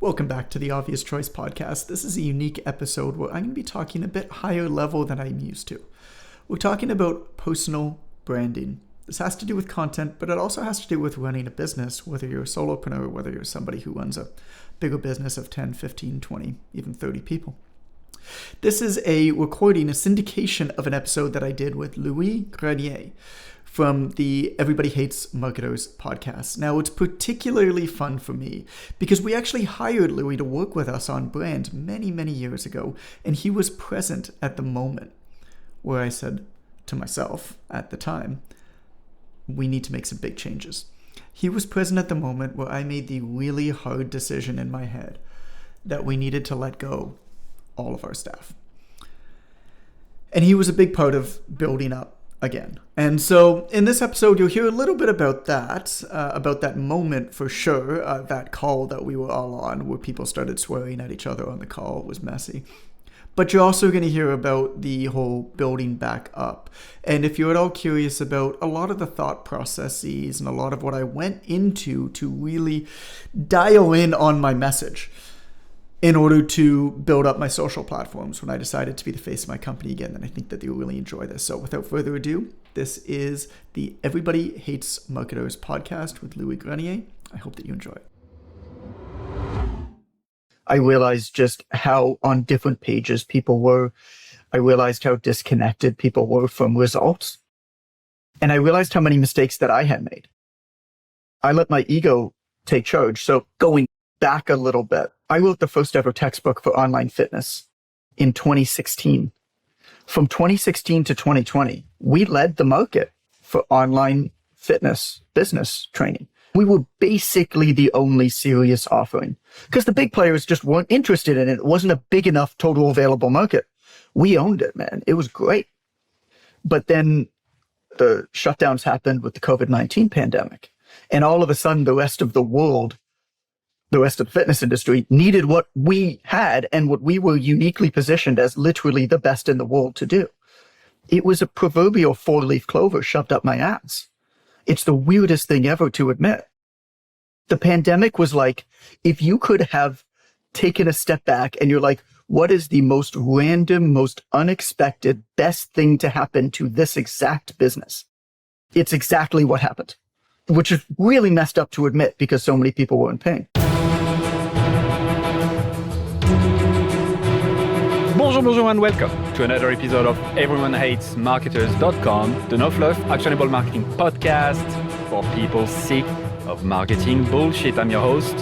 Welcome back to the Obvious Choice podcast. This is a unique episode where I'm going to be talking a bit higher level than I'm used to. We're talking about personal branding. This has to do with content, but it also has to do with running a business, whether you're a solopreneur, whether you're somebody who runs a bigger business of 10, 15, 20, even 30 people. This is a recording, a syndication of an episode that I did with Louis Grenier from the Everybody Hates Marketers podcast. Now, it's particularly fun for me because we actually hired Louis to work with us on brand many, many years ago, and he was present at the moment where I said to myself at the time, we need to make some big changes. He was present at the moment where I made the really hard decision in my head that we needed to let go all of our staff. And he was a big part of building up again. And so in this episode, you'll hear a little bit about that moment for sure, that call that we were all on where people started swearing at each other on the call. It was messy. But you're also going to hear about the whole building back up. And if you're at all curious about a lot of the thought processes and a lot of what I went into to really dial in on my message in order to build up my social platforms when I decided to be the face of my company again, then I think that you'll really enjoy this. So without further ado, this is the Everybody Hates Marketers podcast with Louis Grenier. I hope that you enjoy. I realized just how on different pages people were. I realized how disconnected people were from results. And I realized how many mistakes that I had made. I let my ego take charge. So going back a little bit, I wrote the first ever textbook for online fitness in 2016. From 2016 to 2020, we led the market for online fitness business training. We were basically the only serious offering because the big players just weren't interested in it. It wasn't a big enough total available market. We owned it, man. It was great. But then the shutdowns happened with the COVID-19 pandemic. And all of a sudden, the rest of the world, the rest of the fitness industry needed what we had and what we were uniquely positioned as literally the best in the world to do. It was a proverbial four-leaf clover shoved up my ass. It's the weirdest thing ever to admit. The pandemic was like, if you could have taken a step back and you're like, what is the most random, most unexpected, best thing to happen to this exact business? It's exactly what happened, which is really messed up to admit because so many people were in pain. Bonjour and welcome to another episode of EveryoneHatesMarketers.com, the no-fluff actionable marketing podcast for people sick of marketing bullshit. I'm your host,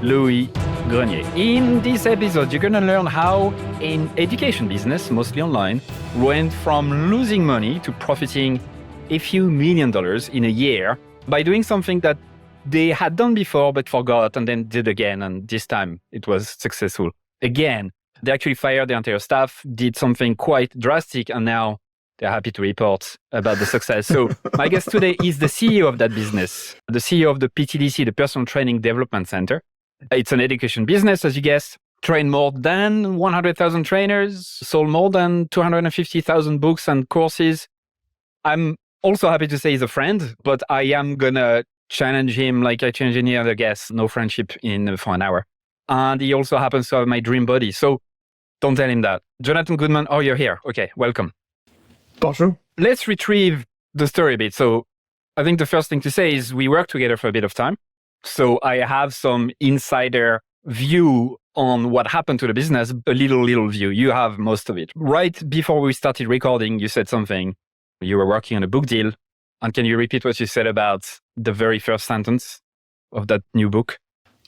Louis Grenier. In this episode, you're going to learn how an education business, mostly online, went from losing money to profiting a few $1 million in a year by doing something that they had done before but forgot and then did again, and this time it was successful again. They actually fired their entire staff, did something quite drastic, and now they're happy to report about the success. So my guest today is the CEO of that business, the CEO of the PTDC, the Personal Training Development Center. It's an education business, as you guessed, trained more than 100,000 trainers, sold more than 250,000 books and courses. I'm also happy to say he's a friend, but I am going to challenge him like I challenge any other guest, no friendship for an hour. And he also happens to have my dream body. So don't tell him that. Jonathan Goodman, oh, you're here. Okay, welcome. Bonjour. Let's retrieve the story a bit. So I think the first thing to say is we worked together for a bit of time. So I have some insider view on what happened to the business, a little view. You have most of it. Right before we started recording, you said something. You were working on a book deal. And can you repeat what you said about the very first sentence of that new book?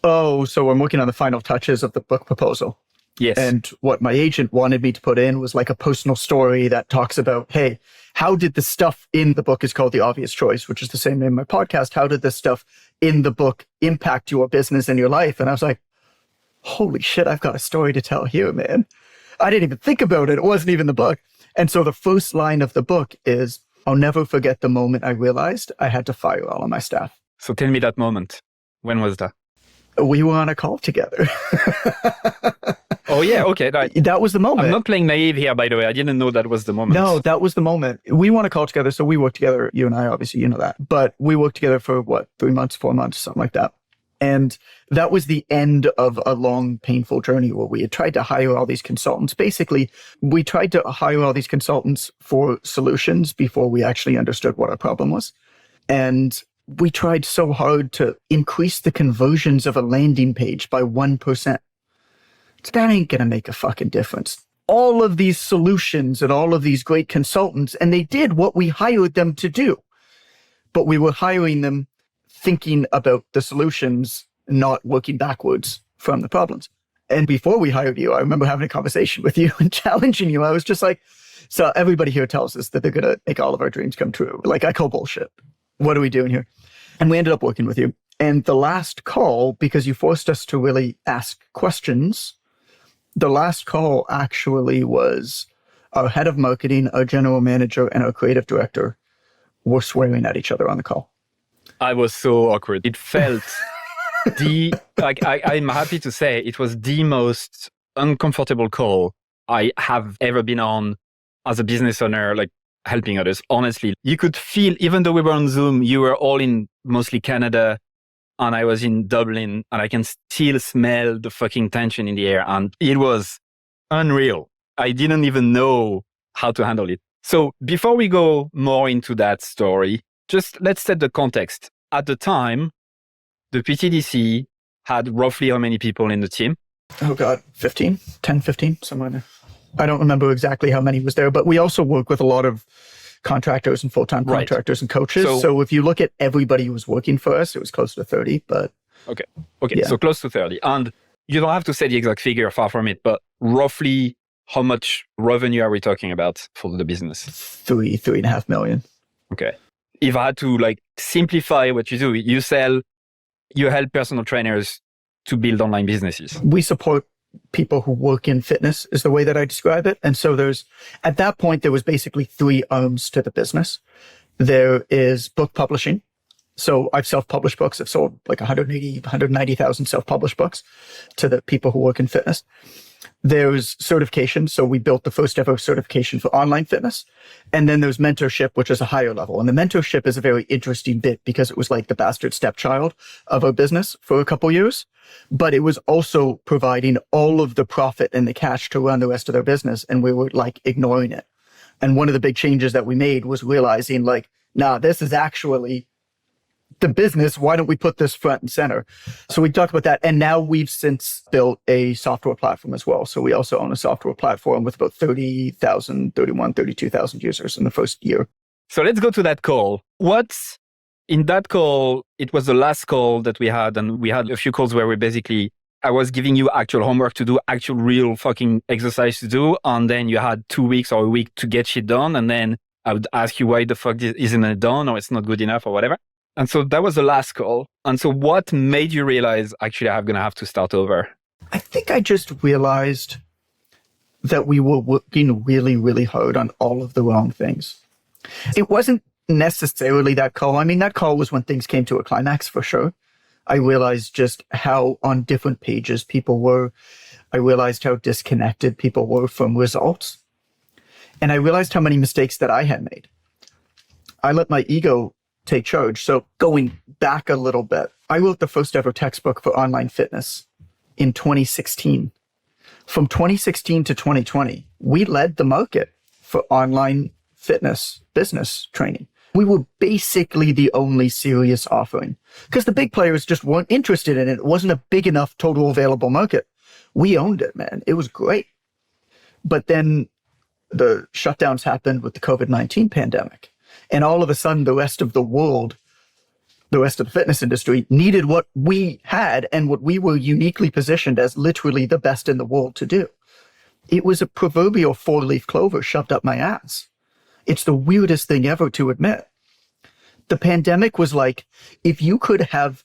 Oh, so I'm working on the final touches of the book proposal. Yes. And what my agent wanted me to put in was like a personal story that talks about, hey, how did the stuff in the book is called The Obvious Choice, which is the same name of my podcast. How did this stuff in the book impact your business and your life? And I was like, holy shit, I've got a story to tell here, man. I didn't even think about it. It wasn't even the book. And so the first line of the book is, I'll never forget the moment I realized I had to fire all of my staff. So tell me that moment. When was that? We were on a call together. Oh, yeah. Okay. That was the moment. I'm not playing naive here, by the way. I didn't know that was the moment. No, that was the moment. We want to call together. So we work together. You and I, obviously, you know that. But we worked together for 3 months, 4 months, something like that. And that was the end of a long, painful journey where we had tried to hire all these consultants. Basically, we tried to hire all these consultants for solutions before we actually understood what our problem was. And we tried so hard to increase the conversions of a landing page by 1%. That ain't going to make a fucking difference. All of these solutions and all of these great consultants, and they did what we hired them to do. But we were hiring them thinking about the solutions, not working backwards from the problems. And before we hired you, I remember having a conversation with you and challenging you. I was just like, so everybody here tells us that they're going to make all of our dreams come true. Like, I call bullshit. What are we doing here? And we ended up working with you. And the last call, because you forced us to really ask questions, the last call actually was our head of marketing, our general manager, and our creative director were swearing at each other on the call. I was so awkward. It felt I'm happy to say it was the most uncomfortable call I have ever been on as a business owner, like helping others. Honestly, you could feel, even though we were on Zoom, you were all in mostly Canada and I was in Dublin, and I can still smell the fucking tension in the air. And it was unreal. I didn't even know how to handle it. So before we go more into that story, just let's set the context. At the time, the PTDC had roughly how many people in the team? Oh God, 15, somewhere in there. I don't remember exactly how many was there, but we also work with a lot of contractors and full-time contractors and coaches. So if you look at everybody who was working for us, it was close to 30, but... Okay, yeah. So close to 30. And you don't have to say the exact figure, far from it, but roughly how much revenue are we talking about for the business? 3.5 million. Okay. If I had to like simplify what you do, you help personal trainers to build online businesses. We support people who work in fitness is the way that I describe it. And so at that point, there was basically 3 arms to the business. There is book publishing. So I've self-published books. I've sold like 190,000 self-published books to the people who work in fitness. There's certification. So we built the first ever certification for online fitness. And then there's mentorship, which is a higher level. And the mentorship is a very interesting bit because it was like the bastard stepchild of our business for a couple years. But it was also providing all of the profit and the cash to run the rest of their business. And we were like ignoring it. And one of the big changes that we made was realizing like, nah, this is actually the business. Why don't we put this front and center? So we talked about that. And now we've since built a software platform as well. So we also own a software platform with about 32,000 users in the first year. So let's go to that call. In that call, it was the last call that we had. And we had a few calls where I was giving you actual homework to do, actual real fucking exercise to do. And then you had 2 weeks or a week to get shit done. And then I would ask you why the fuck isn't it done or it's not good enough or whatever. And so that was the last call. And so what made you realize, actually, I'm going to have to start over? I think I just realized that we were working really, really hard on all of the wrong things. It wasn't necessarily that call. I mean, that call was when things came to a climax for sure. I realized just how on different pages people were. I realized how disconnected people were from results. And I realized how many mistakes that I had made. I let my ego take charge. So going back a little bit, I wrote the first ever textbook for online fitness in 2016. From 2016 to 2020, we led the market for online fitness business training. We were basically the only serious offering because the big players just weren't interested in it. It wasn't a big enough total available market. We owned it, man. It was great. But then the shutdowns happened with the COVID-19 pandemic. And all of a sudden, the rest of the world, the rest of the fitness industry needed what we had and what we were uniquely positioned as literally the best in the world to do. It was a proverbial 4-leaf clover shoved up my ass. It's the weirdest thing ever to admit. The pandemic was like, if you could have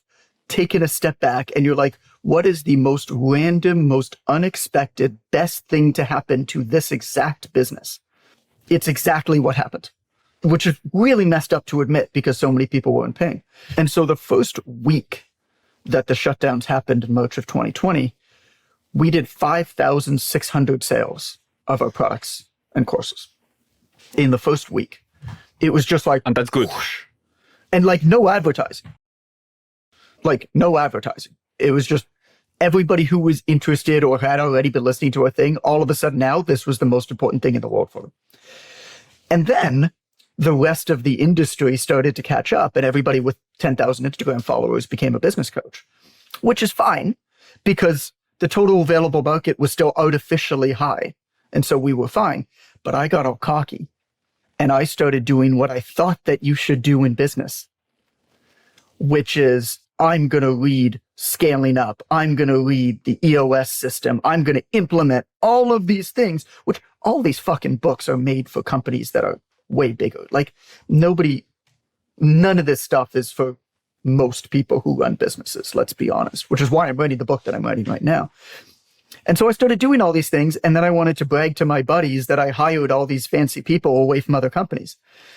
taken a step back and you're like, what is the most random, most unexpected, best thing to happen to this exact business? It's exactly what happened, which is really messed up to admit because so many people weren't paying. And so the first week that the shutdowns happened in March of 2020, we did 5,600 sales of our products and courses in the first week. It was just like, and that's good. Whoosh, and like no advertising. Like no advertising. It was just everybody who was interested or had already been listening to a thing, all of a sudden now this was the most important thing in the world for them. And then the rest of the industry started to catch up, and everybody with 10,000 Instagram followers became a business coach, which is fine because the total available market was still artificially high. And so we were fine. But I got all cocky and I started doing what I thought that you should do in business, which is I'm going to read scaling up. I'm going to read the EOS system. I'm going to implement all of these things, which all these fucking books are made for companies that are way bigger. Like none of this stuff is for most people who run businesses, let's be honest, which is why I'm writing the book that I'm writing right now. And so I started doing all these things, and then I wanted to brag to my buddies that I hired all these fancy people away from other companies.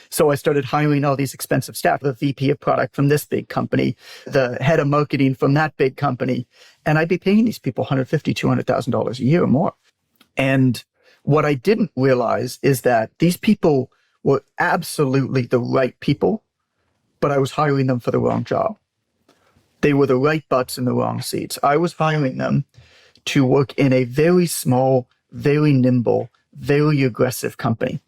So I started hiring all these expensive staff, the VP of product from this big company, the head of marketing from that big company, and I'd be paying these people $150,000, $200,000 a year or more. And what I didn't realize is that these people were absolutely the right people, but I was hiring them for the wrong job. They were the right butts in the wrong seats. I was hiring them to work in a very small, very nimble, very aggressive company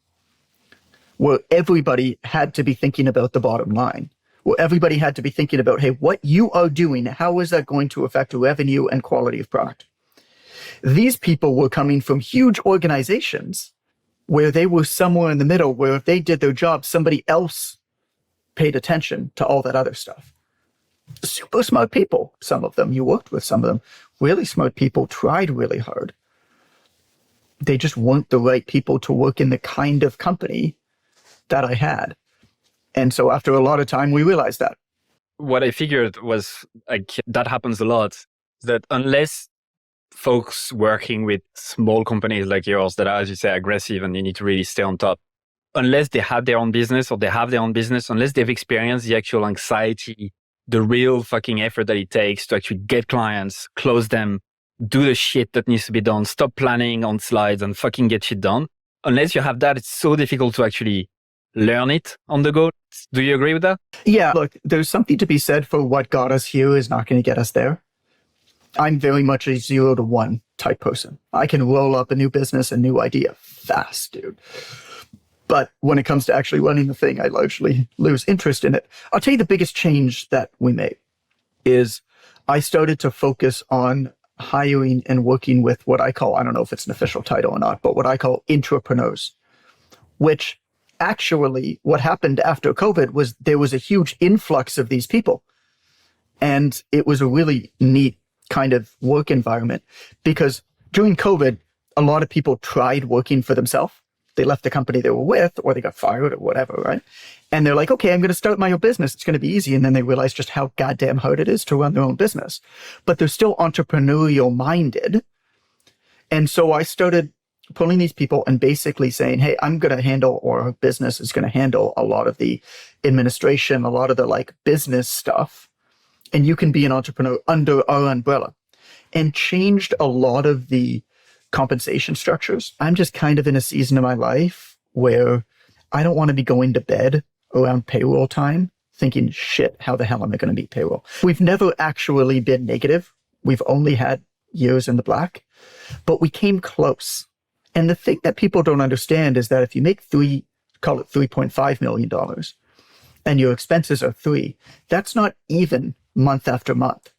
where everybody had to be thinking about the bottom line, where everybody had to be thinking about, hey, what you are doing, how is that going to affect revenue and quality of product? These people were coming from huge organizations where they were somewhere in the middle, where if they did their job, somebody else paid attention to all that other stuff. Super smart people, some of them. You worked with some of them. Really smart people, tried really hard. They just weren't the right people to work in the kind of company that I had. And so after a lot of time, we realized that. What I figured was like that happens a lot, that unless folks working with small companies like yours that are, as you say, aggressive and you need to really stay on top, unless they have their own business or they have their own business, unless they've experienced the actual anxiety, the real fucking effort that it takes to actually get clients, close them, do the shit that needs to be done, stop planning on slides and fucking get shit done. Unless you have that, it's so difficult to actually learn it on the go. Do you agree with that? Yeah, look, there's something to be said for what got us here is not going to get us there. I'm very much a 0 to 1 type person. I can roll up a new business, a new idea fast, dude. But when it comes to actually running the thing, I largely lose interest in it. I'll tell you the biggest change that we made is I started to focus on hiring and working with what I call, I don't know if it's an official title or not, but what I call intrapreneurs, which actually what happened after COVID was there was a huge influx of these people. And it was a really neat kind of work environment because during COVID, a lot of people tried working for themselves. They left the company they were with or they got fired or whatever, right? And they're like, okay, I'm going to start my own business. It's going to be easy. And then they realize just how goddamn hard it is to run their own business. But they're still entrepreneurial minded. And so I started pulling these people and basically saying, hey, I'm going to handle, or our business is going to handle a lot of the administration, a lot of the like business stuff. And you can be an entrepreneur under our umbrella, and changed a lot of the compensation structures. I'm just kind of in a season of my life where I don't want to be going to bed around payroll time thinking, shit, how the hell am I going to meet payroll? We've never actually been negative. We've only had years in the black, but we came close. And the thing that people don't understand is that if you make call it $3.5 million and your expenses are 3, that's not even month after month,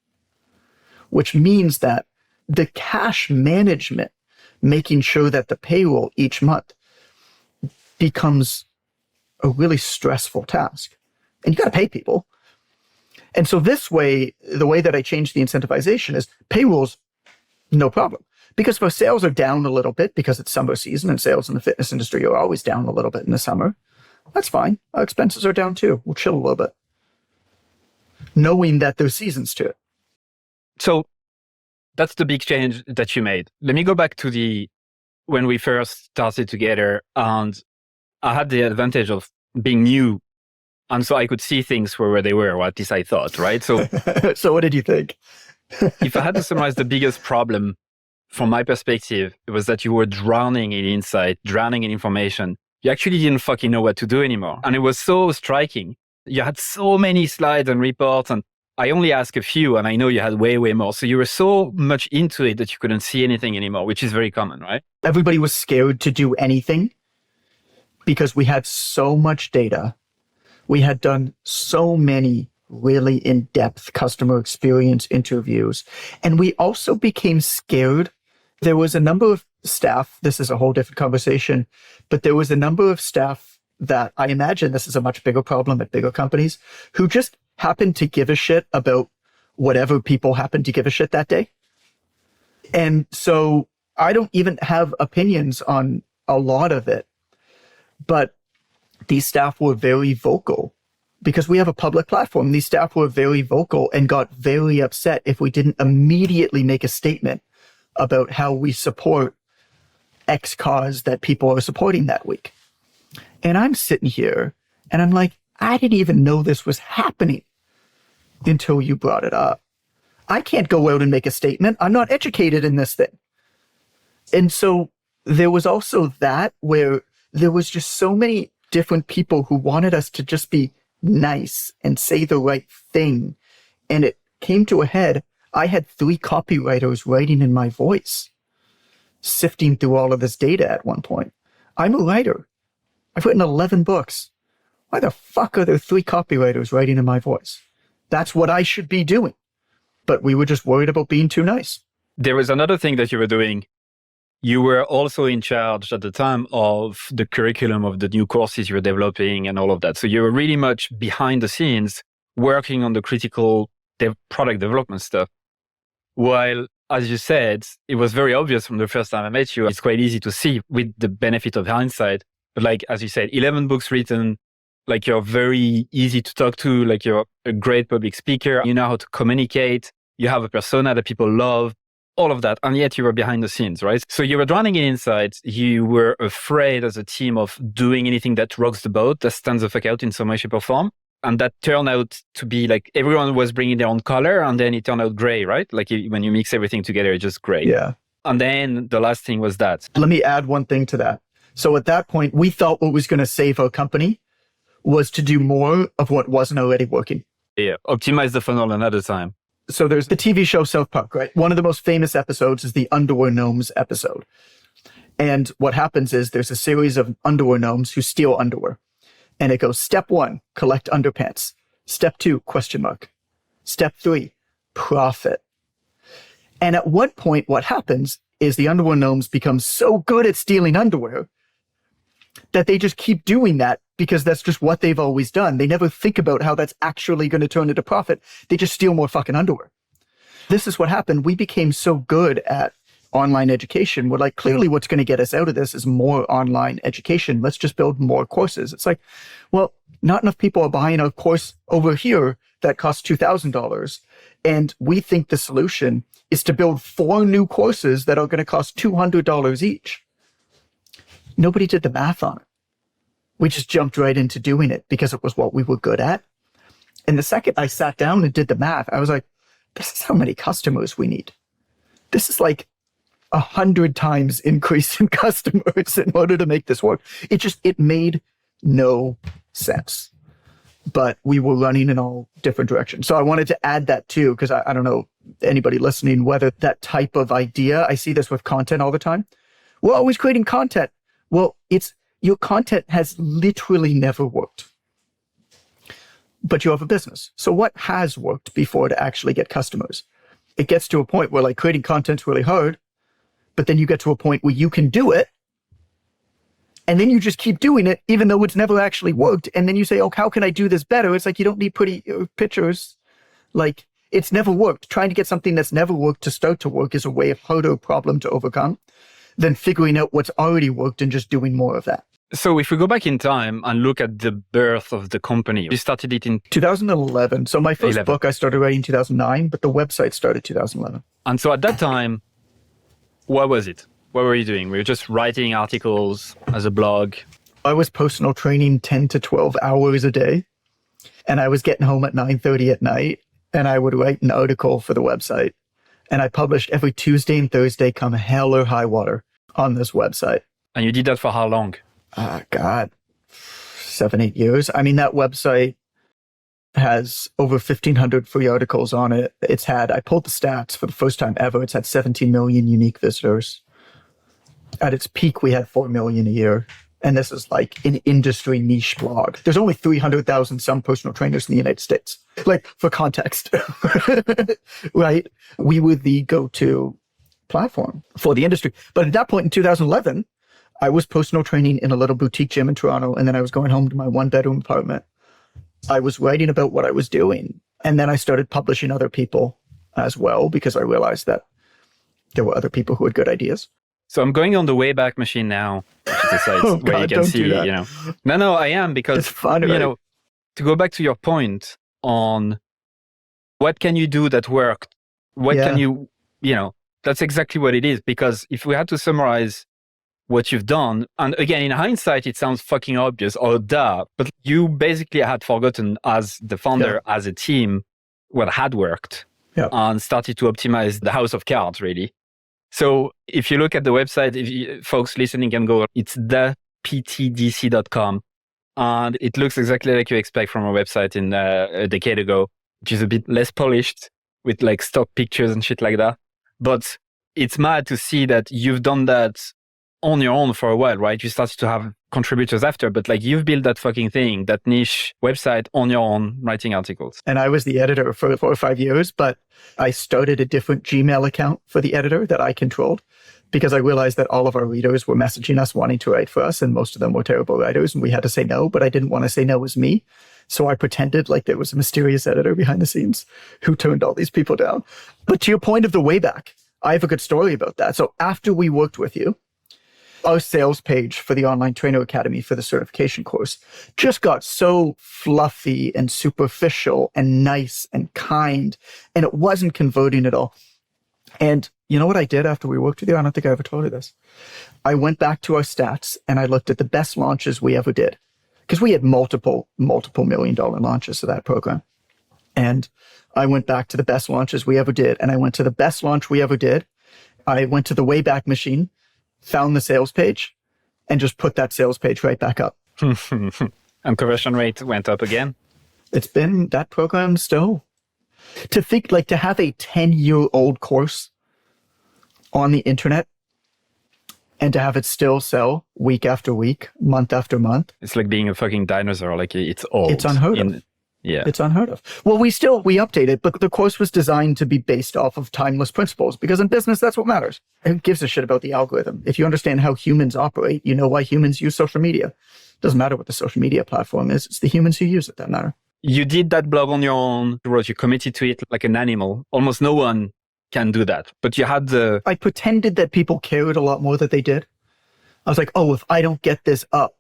which means that the cash management, making sure that the payroll each month becomes a really stressful task. And you got to pay people. And so this way, the way that I changed the incentivization is payrolls, no problem. Because if our sales are down a little bit because it's summer season and sales in the fitness industry are always down a little bit in the summer, that's fine. Our expenses are down too. We'll chill a little bit, knowing that there's seasons to it. So that's the big change that you made. Let me go back to when we first started together, and I had the advantage of being new. And so I could see things for where they were, or at least I thought, right? So, so what did you think? If I had to summarize the biggest problem from my perspective, it was that you were drowning in insight, drowning in information. You actually didn't fucking know what to do anymore. And it was so striking. You had so many slides and reports, and I only asked a few, and I know you had way, way more. So you were so much into it that you couldn't see anything anymore, which is very common, right? Everybody was scared to do anything because we had so much data. We had done so many really in-depth customer experience interviews. And we also became scared. There was a number of staff, this is a whole different conversation, but there was a number of staff that I imagine this is a much bigger problem at bigger companies who just happened to give a shit about whatever people happened to give a shit that day. And so I don't even have opinions on a lot of it, but these staff were very vocal because we have a public platform. These staff were very vocal and got very upset if we didn't immediately make a statement about how we support X cause that people are supporting that week. And I'm sitting here and I'm like, I didn't even know this was happening until you brought it up. I can't go out and make a statement. I'm not educated in this thing. And so there was also that where there was just so many different people who wanted us to just be nice and say the right thing. And it came to a head. I had 3 copywriters writing in my voice, sifting through all of this data at one point. I'm a writer. I've written 11 books. Why the fuck are there 3 copywriters writing in my voice? That's what I should be doing. But we were just worried about being too nice. There was another thing that you were doing. You were also in charge at the time of the curriculum of the new courses you were developing and all of that. So you were really much behind the scenes working on the critical product development stuff. While, as you said, it was very obvious from the first time I met you. It's quite easy to see with the benefit of hindsight. But like, as you said, 11 books written, like you're very easy to talk to, like you're a great public speaker. You know how to communicate. You have a persona that people love, all of that. And yet you were behind the scenes, right? So you were drowning in insights. You were afraid as a team of doing anything that rocks the boat, that stands the fuck out in some way, shape or form. And that turned out to be like everyone was bringing their own color and then it turned out gray, right? Like when you mix everything together, it's just gray. Yeah. And then the last thing was that. Let me add one thing to that. So at that point, we thought what was going to save our company was to do more of what wasn't already working. Yeah. Optimize the funnel another time. So there's the TV show South Park, right? One of the most famous episodes is the Underwear Gnomes episode. And what happens is there's a series of underwear gnomes who steal underwear. And it goes, step 1, collect underpants. Step 2, question mark. Step 3, profit. And at one point, what happens is the underwear gnomes become so good at stealing underwear that they just keep doing that because that's just what they've always done. They never think about how that's actually going to turn into profit. They just steal more fucking underwear. This is what happened. We became so good at online education. We're like, clearly what's going to get us out of this is more online education. Let's just build more courses. It's like, well, not enough people are buying a course over here that costs $2,000. And we think the solution is to build 4 new courses that are going to cost $200 each. Nobody did the math on it. We just jumped right into doing it because it was what we were good at. And the second I sat down and did the math, I was like, this is how many customers we need. This is like 100 times increase in customers in order to make this work. It made no sense. But we were running in all different directions. So I wanted to add that too, because I don't know anybody listening, whether that type of idea, I see this with content all the time. We're always creating content. Well, your content has literally never worked. But you have a business. So what has worked before to actually get customers? It gets to a point where like creating content's really hard, but then you get to a point where you can do it. And then you just keep doing it, even though it's never actually worked. And then you say, oh, how can I do this better? It's like, you don't need pretty pictures. Like, it's never worked. Trying to get something that's never worked to start to work is a way harder problem to overcome than figuring out what's already worked and just doing more of that. So if we go back in time and look at the birth of the company, you started it in 2011. So my first book I started writing in 2009, but the website started 2011. And so at that time, what was it? What were you doing? Were you just writing articles as a blog? I was personal training 10 to 12 hours a day. And I was getting home at 9:30 at night. And I would write an article for the website. And I published every Tuesday and Thursday, come hell or high water, on this website. And you did that for how long? God, 7, 8 years. I mean, that website has over 1,500 free articles on it. I pulled the stats for the first time ever. It's had 17 million unique visitors. At its peak, we had 4 million a year. And this is like an industry niche blog. There's only 300,000 some personal trainers in the United States. Like, for context, right? We were the go-to platform for the industry. But at that point in 2011, I was personal training in a little boutique gym in Toronto, and then I was going home to my one-bedroom apartment. I was writing about what I was doing, and then I started publishing other people as well, because I realized that there were other people who had good ideas. So I'm going on the Wayback Machine now, which is a site where you can see, No, I am, because, it's fun, right? To go back to your point on what can you do that worked? What can you, that's exactly what it is. Because if we had to summarize what you've done, and again, in hindsight, it sounds fucking obvious or duh, but you basically had forgotten as the founder, as a team, what had worked and started to optimize the house of cards, really. So if you look at the website, folks listening can go, it's theptdc.com. And it looks exactly like you expect from a website in a decade ago, which is a bit less polished with like stock pictures and shit like that. But it's mad to see that you've done that on your own for a while, right? You started to have contributors after, but like you've built that fucking thing, that niche website on your own, writing articles. And I was the editor for 4 or 5 years, but I started a different Gmail account for the editor that I controlled, because I realized that all of our readers were messaging us wanting to write for us, and most of them were terrible writers, and we had to say no, but I didn't want to say no as me. So I pretended like there was a mysterious editor behind the scenes who turned all these people down. But to your point of the Wayback, I have a good story about that. So after we worked with you, our sales page for the Online Trainer Academy for the certification course just got so fluffy and superficial and nice and kind, and it wasn't converting at all. And you know what I did after we worked with you? I don't think I ever told you this. I went back to our stats and I looked at the best launches we ever did, because we had multiple $1 million launches of that program. And I went back to the best launches we ever did. And I went to the best launch we ever did. I went to the Wayback Machine, found the sales page, and just put that sales page right back up. And conversion rate went up again? It's been that program still. To think, like, to have a 10-year-old course on the internet and to have it still sell week after week, month after month. It's like being a fucking dinosaur. Like, it's old. It's unheard of. Yeah. It's unheard of. Well, we update it, but the course was designed to be based off of timeless principles, because in business, that's what matters. Who gives a shit about the algorithm? If you understand how humans operate, you know why humans use social media. It doesn't matter what the social media platform is. It's the humans who use it that matter. You did that blog on your own. You committed to it like an animal. Almost no one can do that. But you had I pretended that people cared a lot more than they did. I was like, oh, if I don't get this up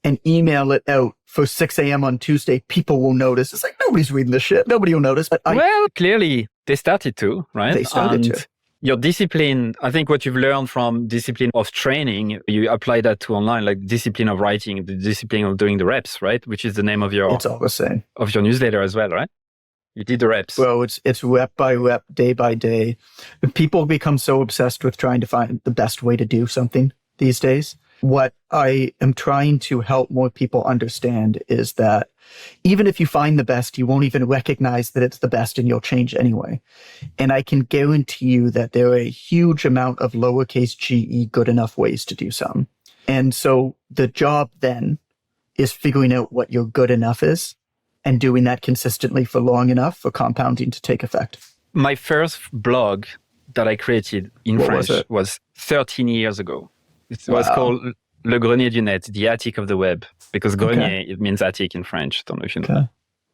and email it out for 6 a.m. on Tuesday, people will notice. It's like, nobody's reading this shit. Nobody will notice. But well, clearly they started to, right? They started to. Your discipline, I think what you've learned from discipline of training, you apply that to online, like discipline of writing, the discipline of doing the reps, right? Which is the name of your... It's all the same. Of your newsletter as well, right? You did the reps. Well, it's rep by rep, day by day. People become so obsessed with trying to find the best way to do something these days. What I am trying to help more people understand is that even if you find the best, you won't even recognize that it's the best, and you'll change anyway. And I can guarantee you that there are a huge amount of lowercase ge good enough ways to do something. And so the job then is figuring out what your good enough is and doing that consistently for long enough for compounding to take effect. My first blog that I created in French was 13 years ago. It was called Le Grenier du Net, the attic of the web, because grenier, it means attic in French. Don't know if you know.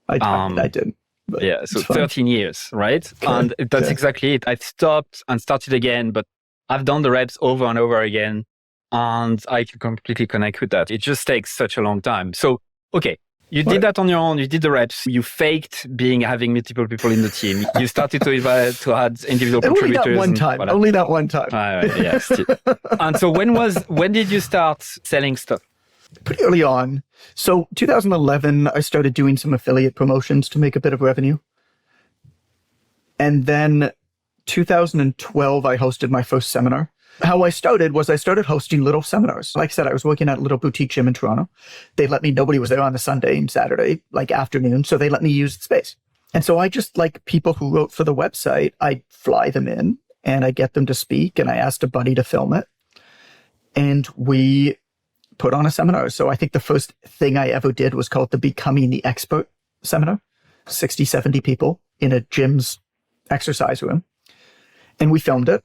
I didn't. Yeah, so 13 years, right? Okay. And that's exactly it. I stopped and started again, but I've done the reps over and over again, and I can completely connect with that. It just takes such a long time. So, okay, you did that on your own. You did the reps. You faked having multiple people in the team. You started to add individual contributors. Only that one time. Yeah, still. And so when did you start selling stuff? Pretty early on. So 2011, I started doing some affiliate promotions to make a bit of revenue. And then 2012, I hosted my first seminar. How I started was I started hosting little seminars. Like I said, I was working at a little boutique gym in Toronto. They let me, nobody was there on the Sunday and Saturday, like afternoon. So they let me use the space. And so I just, like people who wrote for the website, I fly them in and I get them to speak, and I asked a buddy to film it. And we put on a seminar. So I think the first thing I ever did was called the Becoming the Expert seminar. 60, 70 people in a gym's exercise room. And we filmed it,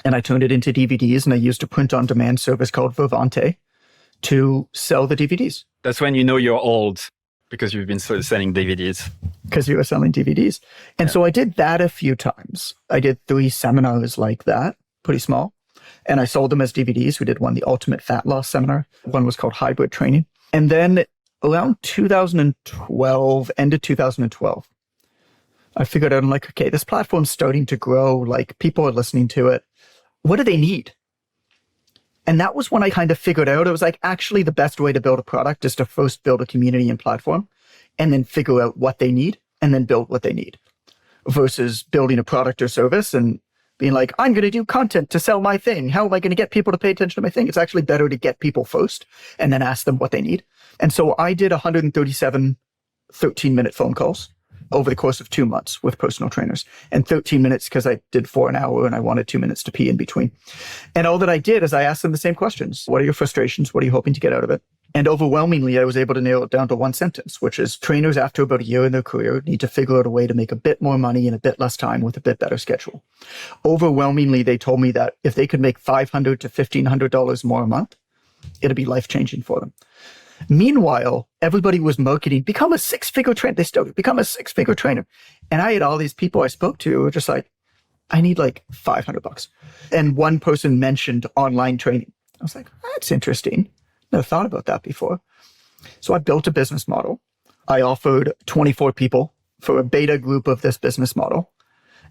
and I turned it into DVDs, and I used a print-on-demand service called Vervante to sell the DVDs. That's when you know you're old, because you've been selling DVDs. Because you were selling DVDs. And so I did that a few times. I did 3 seminars like that, pretty small. And I sold them as DVDs. We did one, the Ultimate Fat Loss Seminar. One was called Hybrid Training. And then around 2012, end of 2012, I figured out, I'm like, okay, this platform's starting to grow. Like, people are listening to it. What do they need? And that was when I kind of figured out, it was like, actually, the best way to build a product is to first build a community and platform, and then figure out what they need, and then build what they need, versus building a product or service and being like, I'm going to do content to sell my thing. How am I going to get people to pay attention to my thing? It's actually better to get people first and then ask them what they need. And so I did 137 13-minute phone calls over the course of 2 months with personal trainers, and 13 minutes because I did 4 an hour and I wanted 2 minutes to pee in between. And all that I did is I asked them the same questions. What are your frustrations? What are you hoping to get out of it? And overwhelmingly, I was able to nail it down to one sentence, which is trainers after about a year in their career need to figure out a way to make a bit more money in a bit less time with a bit better schedule. Overwhelmingly, they told me that if they could make $500 to $1,500 more a month, it'd be life-changing for them. Meanwhile, everybody was marketing, become a 6-figure trainer. They started, become a 6-figure trainer. And I had all these people I spoke to who were just like, I need like $500. And one person mentioned online training. I was like, that's interesting. Never thought about that before. So I built a business model. I offered 24 people for a beta group of this business model.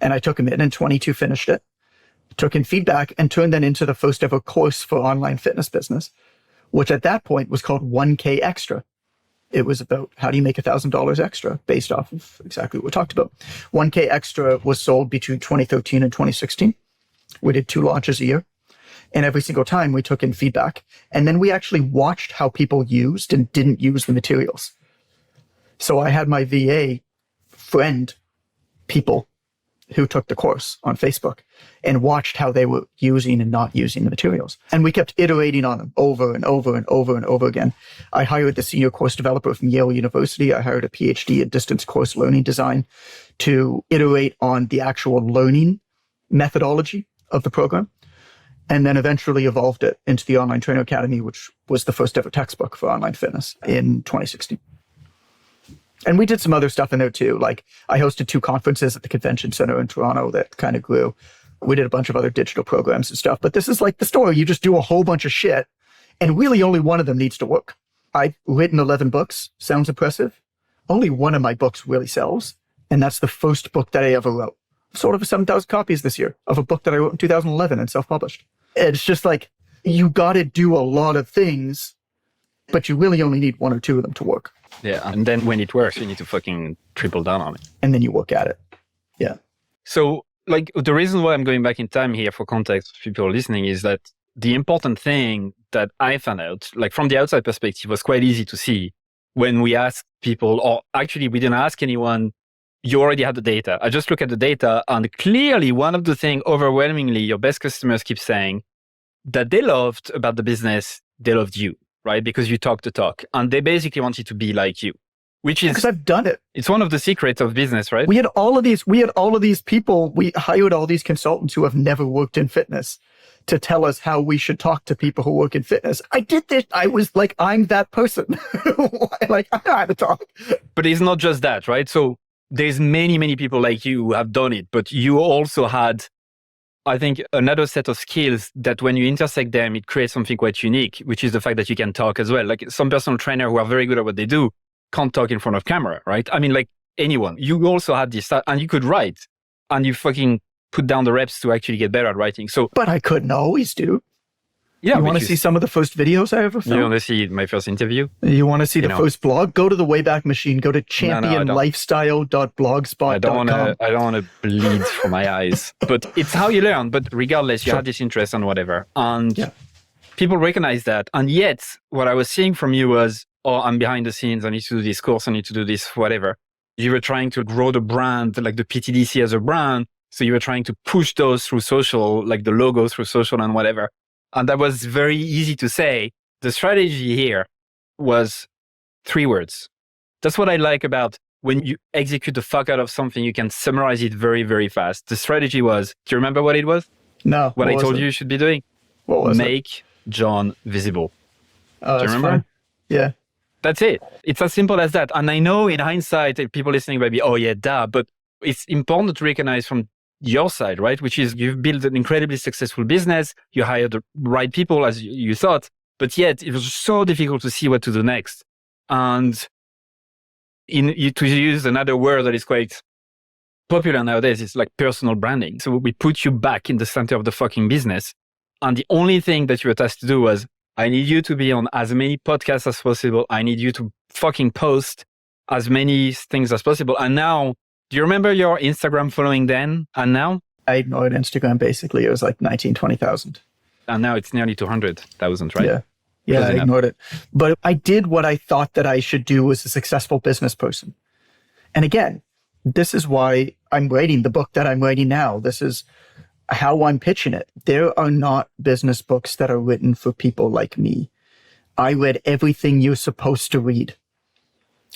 And I took them in, and 22 finished it, took in feedback, and turned that into the first ever course for online fitness business, which at that point was called 1K Extra. It was about how do you make $1,000 extra based off of exactly what we talked about. 1K Extra was sold between 2013 and 2016. We did 2 launches a year. And every single time we took in feedback. And then we actually watched how people used and didn't use the materials. So I had my VA friend people who took the course on Facebook and watched how they were using and not using the materials. And we kept iterating on them over and over and over and over again. I hired the senior course developer from Yale University. I hired a PhD in distance course learning design to iterate on the actual learning methodology of the program, and then eventually evolved it into the Online Trainer Academy, which was the first ever textbook for online fitness in 2016. And we did some other stuff in there too. Like I hosted 2 conferences at the convention center in Toronto that kind of grew. We did a bunch of other digital programs and stuff. But this is like the story. You just do a whole bunch of shit, and really only one of them needs to work. I've written 11 books. Sounds impressive. Only one of my books really sells. And that's the first book that I ever wrote. Sold over 7,000 copies this year of a book that I wrote in 2011 and self-published. It's just like, you got to do a lot of things, but you really only need 1 or 2 of them to work. Yeah. And then when it works, you need to fucking triple down on it. And then you work at it. Yeah. So like the reason why I'm going back in time here for context for people listening is that the important thing that I found out, like from the outside perspective, was quite easy to see when we asked people, or actually we didn't ask anyone, you already had the data. I just look at the data, and clearly one of the things overwhelmingly your best customers keep saying that they loved about the business, they loved you, right? Because you talk the talk, and they basically wanted to be like you, which is because I've done it. It's one of the secrets of business, right? We had all of these people. We hired all these consultants who have never worked in fitness to tell us how we should talk to people who work in fitness. I did this. I was like, I'm that person. Like, I know how to talk. But it's not just that, right? So there's many, many people like you who have done it, but you also had, I think, another set of skills that when you intersect them, it creates something quite unique, which is the fact that you can talk as well. Like some personal trainer who are very good at what they do can't talk in front of camera, right? I mean, like anyone. You also had this, and you could write, and you fucking put down the reps to actually get better at writing. So, but I couldn't always do. Yeah, You want to see some of the first videos I ever you filmed? want to see my first interview? You want to see the know. first blog? Go to the Wayback Machine. Go to championlifestyle.blogspot.com. I don't want to bleed from my eyes, but it's how you learn. But regardless, you have this interest and whatever, and people recognize that. And yet, what I was seeing from you was, oh, I'm behind the scenes. I need to do this course. I need to do this, whatever. You were trying to grow the brand, like the PTDC as a brand. So you were trying to push those through social, like the logo through social and whatever. And that was very easy to say. The strategy here was 3 words. That's what I like about when you execute the fuck out of something, you can summarize it very, very fast. The strategy was, do you remember what it was? No. What I told you should be doing? What was Make John visible. Oh, do you remember? Fine. Yeah. That's it. It's as simple as that. And I know in hindsight, people listening might be, oh yeah, duh. But it's important to recognize from your side, right? Which is you've built an incredibly successful business. You hired the right people as you thought, but yet it was so difficult to see what to do next. And to use another word that is quite popular nowadays, it's like personal branding. So we put you back in the center of the fucking business. And the only thing that you were tasked to do was, I need you to be on as many podcasts as possible. I need you to fucking post as many things as possible. And now, do you remember your Instagram following then and now? I ignored Instagram basically. It was like 19, 20,000. And now it's nearly 200,000, right? Yeah. Yeah, I ignored it. But I did what I thought that I should do as a successful business person. And again, this is why I'm writing the book that I'm writing now. This is how I'm pitching it. There are not business books that are written for people like me. I read everything you're supposed to read.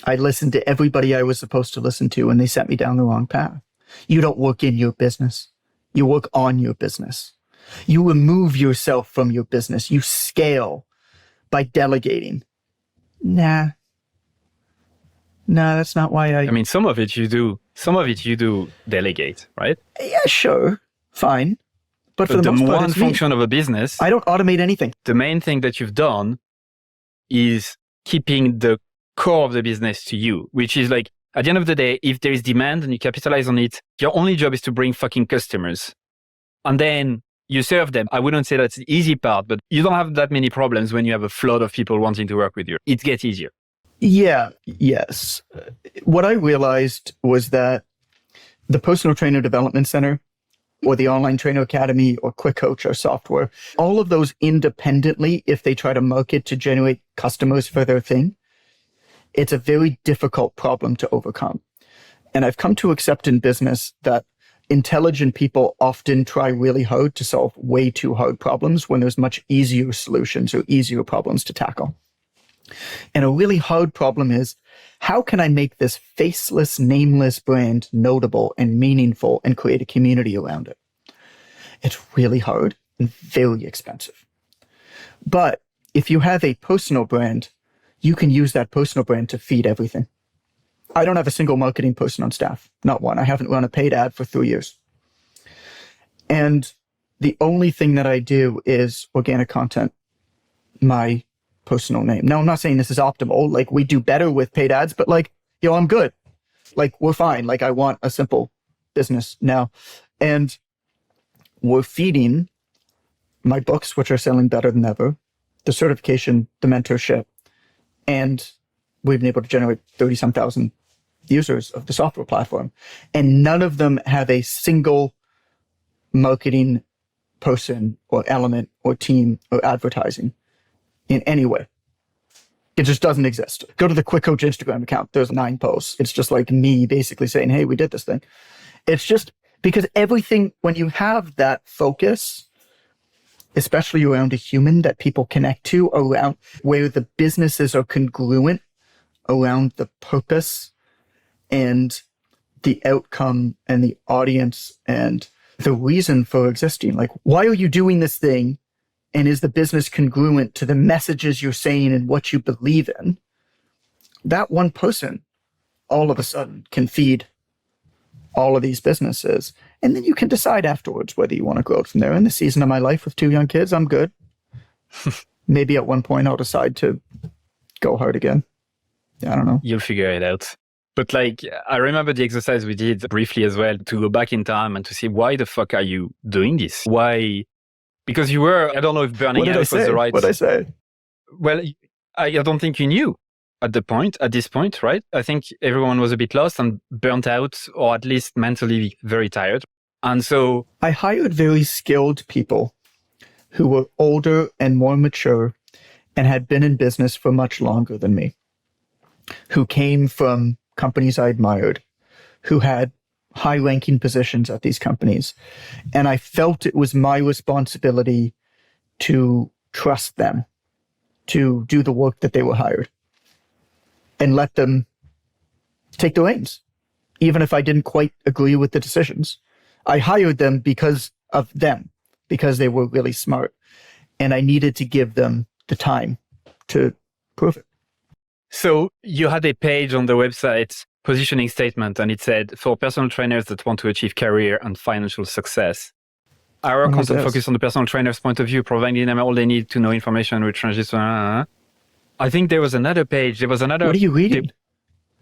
I listened to everybody I was supposed to listen to, and they sent me down the wrong path. You don't work in your business. You work on your business. You remove yourself from your business. You scale by delegating. Nah, that's not why I mean, some of it you do delegate, right? Yeah, sure. Fine. But for the most part, one function of a business, I don't automate anything. The main thing that you've done is keeping the core of the business to you, which is like, at the end of the day, if there is demand and you capitalize on it, your only job is to bring fucking customers. And then you serve them. I wouldn't say that's the easy part, but you don't have that many problems when you have a flood of people wanting to work with you. It gets easier. Yeah, yes. What I realized was that the Personal Trainer Development Center or the Online Trainer Academy or Quick Coach or software, all of those independently, if they try to market to generate customers for their thing, it's a very difficult problem to overcome. And I've come to accept in business that intelligent people often try really hard to solve way too hard problems when there's much easier solutions or easier problems to tackle. And a really hard problem is, how can I make this faceless, nameless brand notable and meaningful and create a community around it? It's really hard and very expensive. But if you have a personal brand, you can use that personal brand to feed everything. I don't have a single marketing person on staff, not one. I haven't run a paid ad for 3 years. And the only thing that I do is organic content, my personal name. Now, I'm not saying this is optimal. Like, we do better with paid ads, but like, I'm good. Like, we're fine. Like, I want a simple business now. And we're feeding my books, which are selling better than ever, the certification, the mentorship, and we've been able to generate 30-some thousand users of the software platform. And none of them have a single marketing person or element or team or advertising in any way. It just doesn't exist. Go to the Quick Coach Instagram account. There's 9 posts. It's just like me basically saying, hey, we did this thing. It's just because everything, when you have that focus, especially around a human that people connect to, around where the businesses are congruent around the purpose and the outcome and the audience and the reason for existing. Like, why are you doing this thing? And is the business congruent to the messages you're saying and what you believe in? That one person all of a sudden can feed all of these businesses. And then you can decide afterwards whether you want to grow it from there. In the season of my life with 2 young kids, I'm good. Maybe at one point I'll decide to go hard again. I don't know. You'll figure it out. But like, I remember the exercise we did briefly as well, to go back in time and to see, why the fuck are you doing this? Why Because you were, I don't know if burning What did out I was say? the right... What did I say? Well, I don't think you knew at this point, right? I think everyone was a bit lost and burnt out, or at least mentally very tired. And so I hired very skilled people who were older and more mature and had been in business for much longer than me, who came from companies I admired, who had high-ranking positions at these companies. And I felt it was my responsibility to trust them to do the work that they were hired and let them take the reins, even if I didn't quite agree with the decisions. I hired them because of them, because they were really smart. And I needed to give them the time to prove it. So you had a page on the website, positioning statement, and it said, for personal trainers that want to achieve career and financial success, our content focus on the personal trainer's point of view, providing them all they need to know information which ranges. I think there was another page. There was another. What are you reading?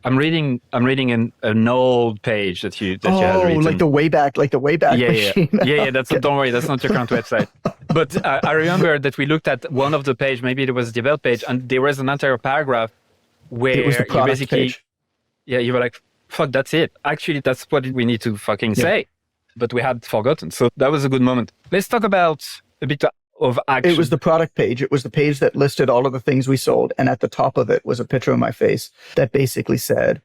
I'm reading an old page that you had written. Like the Wayback Machine. Yeah. Don't worry, that's not your current website. But I remember that we looked at one of the page, maybe it was the about page, and there was an entire paragraph where it was the product you basically, page. Yeah, you were like, fuck, that's it. Actually, that's what we need to fucking say. But we had forgotten. So that was a good moment. Let's talk about a bit of action. It was the product page. It was the page that listed all of the things we sold. And at the top of it was a picture of my face that basically said,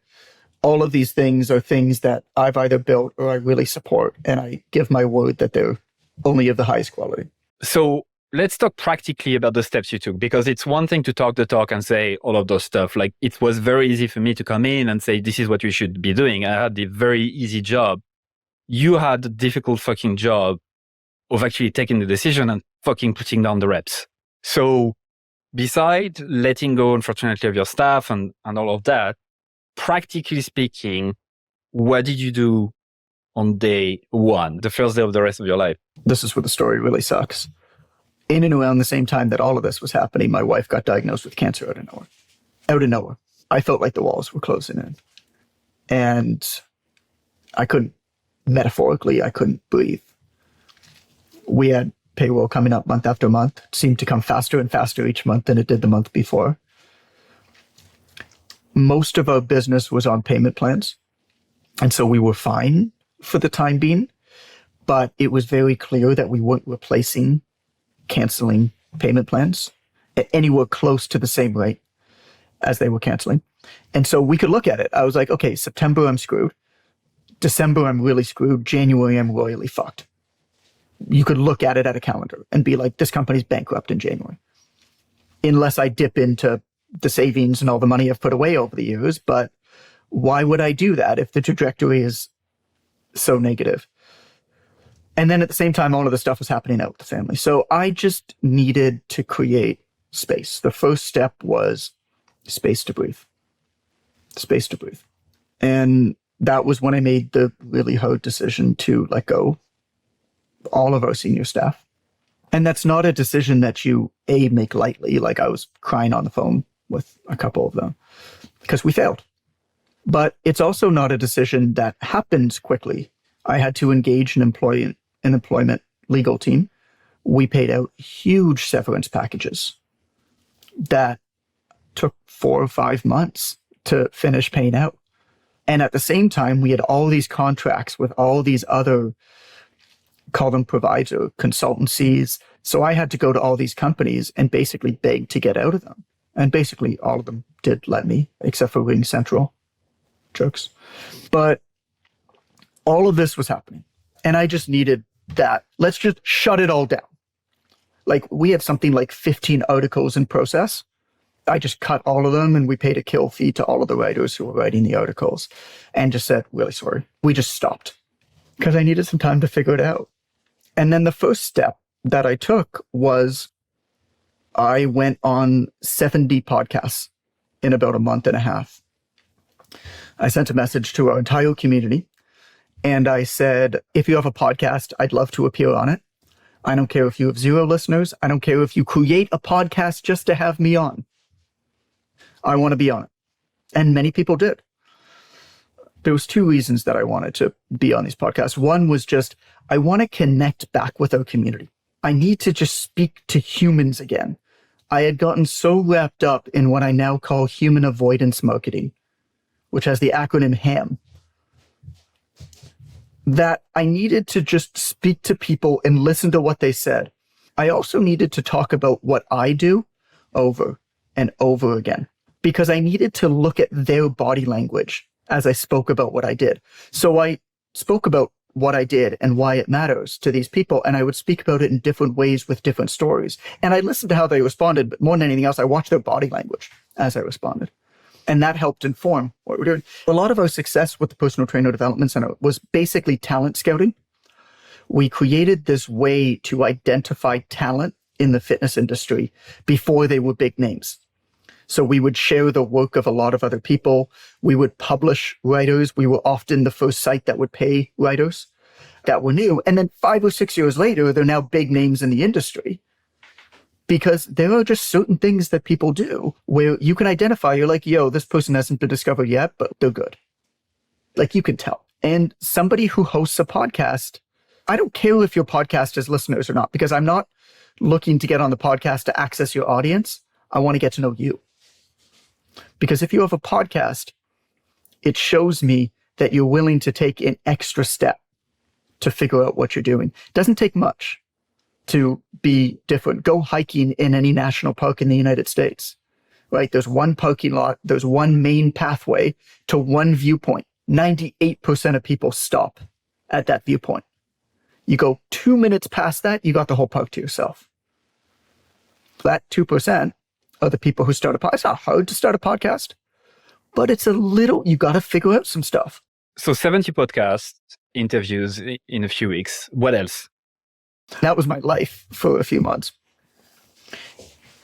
all of these things are things that I've either built or I really support. And I give my word that they're only of the highest quality. So let's talk practically about the steps you took, because it's one thing to talk the talk and say all of those stuff. Like, it was very easy for me to come in and say, this is what you should be doing. I had the very easy job. You had the difficult fucking job of actually taking the decision and fucking putting down the reps. So beside letting go, unfortunately, of your staff and all of that, practically speaking, what did you do on day one, the first day of the rest of your life? This is where the story really sucks. In and around the same time that all of this was happening, my wife got diagnosed with cancer out of nowhere. Out of nowhere. I felt like the walls were closing in. And I couldn't, metaphorically, I couldn't breathe. We had payroll coming up month after month. It seemed to come faster and faster each month than it did the month before. Most of our business was on payment plans. And so we were fine for the time being. But it was very clear that we weren't replacing canceling payment plans at anywhere close to the same rate as they were canceling. And so we could look at it. I was like, okay, September, I'm screwed. December, I'm really screwed. January, I'm royally fucked. You could look at it at a calendar and be like, this company's bankrupt in January. Unless I dip into the savings and all the money I've put away over the years. But why would I do that if the trajectory is so negative? And then at the same time, all of the stuff was happening out with the family. So I just needed to create space. The first step was space to breathe. Space to breathe. And that was when I made the really hard decision to let go all of our senior staff. And that's not a decision that you, make lightly. Like, I was crying on the phone with a couple of them because we failed. But it's also not a decision that happens quickly. I had to engage an employment legal team. We paid out huge severance packages that took 4 or 5 months to finish paying out. And at the same time, we had all these contracts with all these other, call them provider consultancies. So I had to go to all these companies and basically beg to get out of them. And basically all of them did let me, except for Ring Central. Jokes. But all of this was happening. And I just needed that. Let's just shut it all down. Like, we had something like 15 articles in process. I just cut all of them and we paid a kill fee to all of the writers who were writing the articles and just said, really sorry. We just stopped because I needed some time to figure it out. And then the first step that I took was I went on 70 podcasts in about a month and a half. I sent a message to our entire community and I said, if you have a podcast, I'd love to appear on it. I don't care if you have 0 listeners. I don't care if you create a podcast just to have me on. I want to be on it. And many people did. There was 2 reasons that I wanted to be on these podcasts. One was just, I want to connect back with our community. I need to just speak to humans again. I had gotten so wrapped up in what I now call human avoidance marketing, which has the acronym HAM, that I needed to just speak to people and listen to what they said. I also needed to talk about what I do over and over again, because I needed to look at their body language as I spoke about what I did. So I spoke about what I did and why it matters to these people, and I would speak about it in different ways with different stories. And I listened to how they responded, but more than anything else, I watched their body language as I responded. And that helped inform what we're doing. A lot of our success with the Personal Trainer Development Center was basically talent scouting. We created this way to identify talent in the fitness industry before they were big names. So we would share the work of a lot of other people. We would publish writers. We were often the first site that would pay writers that were new. And then 5 or 6 years later, they're now big names in the industry, because there are just certain things that people do where you can identify, you're like, yo, this person hasn't been discovered yet, but they're good. Like, you can tell. And somebody who hosts a podcast, I don't care if your podcast has listeners or not, because I'm not looking to get on the podcast to access your audience. I want to get to know you. Because if you have a podcast, it shows me that you're willing to take an extra step to figure out what you're doing. It doesn't take much to be different. Go hiking in any national park in the United States, right? There's one parking lot, there's one main pathway to one viewpoint. 98% of people stop at that viewpoint. You go 2 minutes past that, you got the whole park to yourself. That 2% are the people who start a podcast. It's not hard to start a podcast, but it's a little, you got to figure out some stuff. So 70 podcast interviews in a few weeks. What else? That was my life for a few months.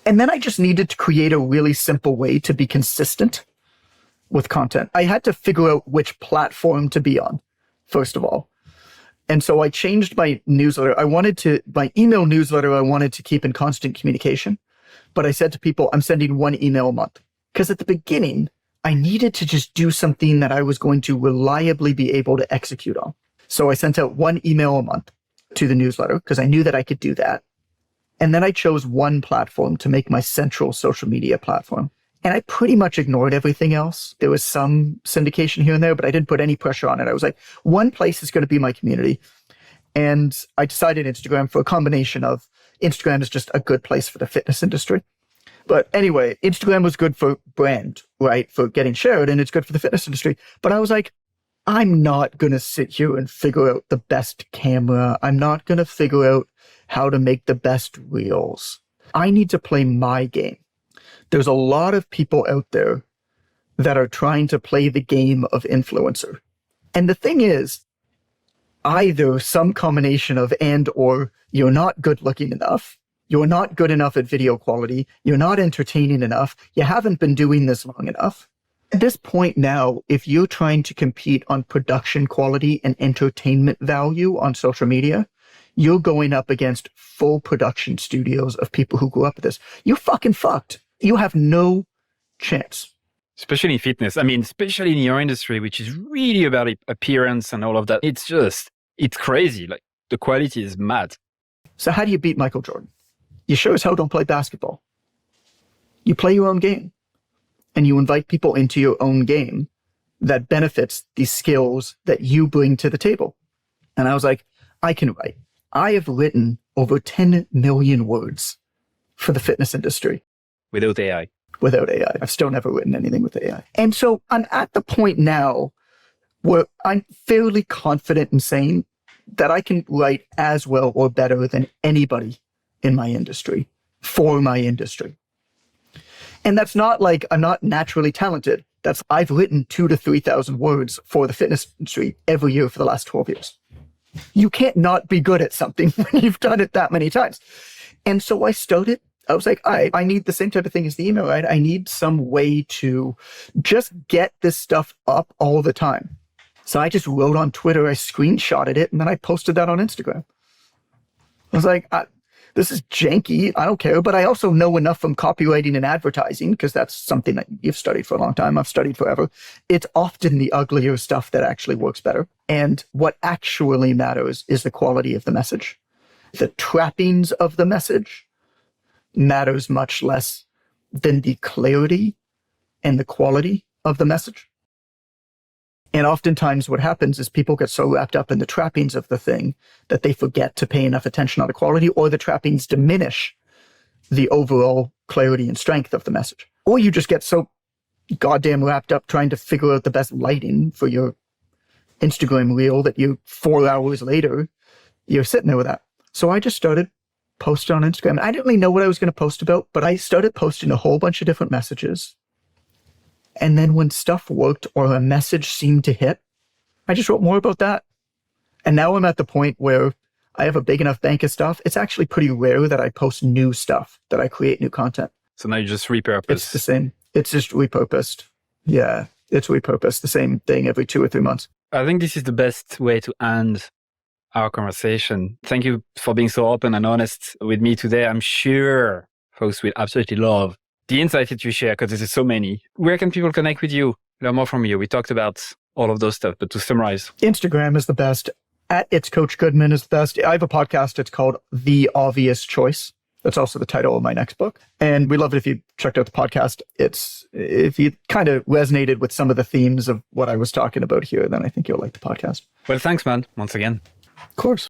And then I just needed to create a really simple way to be consistent with content. I had to figure out which platform to be on, first of all. And so I changed my newsletter. My email newsletter, I wanted to keep in constant communication. But I said to people, I'm sending one email a month. Because at the beginning, I needed to just do something that I was going to reliably be able to execute on. So I sent out one email a month to the newsletter because I knew that I could do that. And then I chose one platform to make my central social media platform. And I pretty much ignored everything else. There was some syndication here and there, but I didn't put any pressure on it. I was like, one place is going to be my community. And I decided Instagram for a combination of Instagram is just a good place for the fitness industry. But anyway, Instagram was good for brand, right? For getting shared, and it's good for the fitness industry. But I was like, I'm not going to sit here and figure out the best camera. I'm not going to figure out how to make the best reels. I need to play my game. There's a lot of people out there that are trying to play the game of influencer. And the thing is, either some combination of and or you're not good looking enough, you're not good enough at video quality, you're not entertaining enough, you haven't been doing this long enough. At this point now, if you're trying to compete on production quality and entertainment value on social media, you're going up against full production studios of people who grew up with this. You're fucking fucked. You have no chance. Especially in fitness. I mean, especially in your industry, which is really about appearance and all of that. It's crazy. Like, the quality is mad. So how do you beat Michael Jordan? You sure as hell don't play basketball. You play your own game. And you invite people into your own game that benefits the skills that you bring to the table. And I was like, I can write. I have written over 10 million words for the fitness industry. Without AI. Without AI. I've still never written anything with AI. And so I'm at the point now where I'm fairly confident in saying that I can write as well or better than anybody in my industry for my industry. And that's not like I'm not naturally talented. That's I've written 2,000 to 3,000 words for the fitness industry every year for the last 12 years. You can't not be good at something when you've done it that many times. And so I started. I was like, I need the same type of thing as the email, right? I need some way to just get this stuff up all the time. So I just wrote on Twitter, I screenshotted it, and then I posted that on Instagram. I was like, this is janky. I don't care. But I also know enough from copywriting and advertising, because that's something that you've studied for a long time. I've studied forever. It's often the uglier stuff that actually works better. And what actually matters is the quality of the message. the trappings of the message matters much less than the clarity and the quality of the message. And oftentimes what happens is people get so wrapped up in the trappings of the thing that they forget to pay enough attention on the quality, or the trappings diminish the overall clarity and strength of the message. Or you just get so goddamn wrapped up trying to figure out the best lighting for your Instagram reel that 4 hours later, you're sitting there with that. So I just started posting on Instagram. I didn't really know what I was going to post about, but I started posting a whole bunch of different messages. And then when stuff worked or a message seemed to hit, I just wrote more about that. And now I'm at the point where I have a big enough bank of stuff. It's actually pretty rare that I post new stuff, that I create new content. So now you just repurpose. It's the same. It's just repurposed. Yeah, it's repurposed. The same thing every 2 or 3 months. I think this is the best way to end our conversation. Thank you for being so open and honest with me today. I'm sure folks will absolutely love the insights that you share, because there's so many. Where can people connect with you, learn more from you? We talked about all of those stuff, but to summarize. Instagram is the best. At It's Coach Goodman is the best. I have a podcast. It's called The Obvious Choice. That's also the title of my next book. And we love it if you checked out the podcast. If you kind of resonated with some of the themes of what I was talking about here, then I think you'll like the podcast. Well, thanks, man, once again. Of course.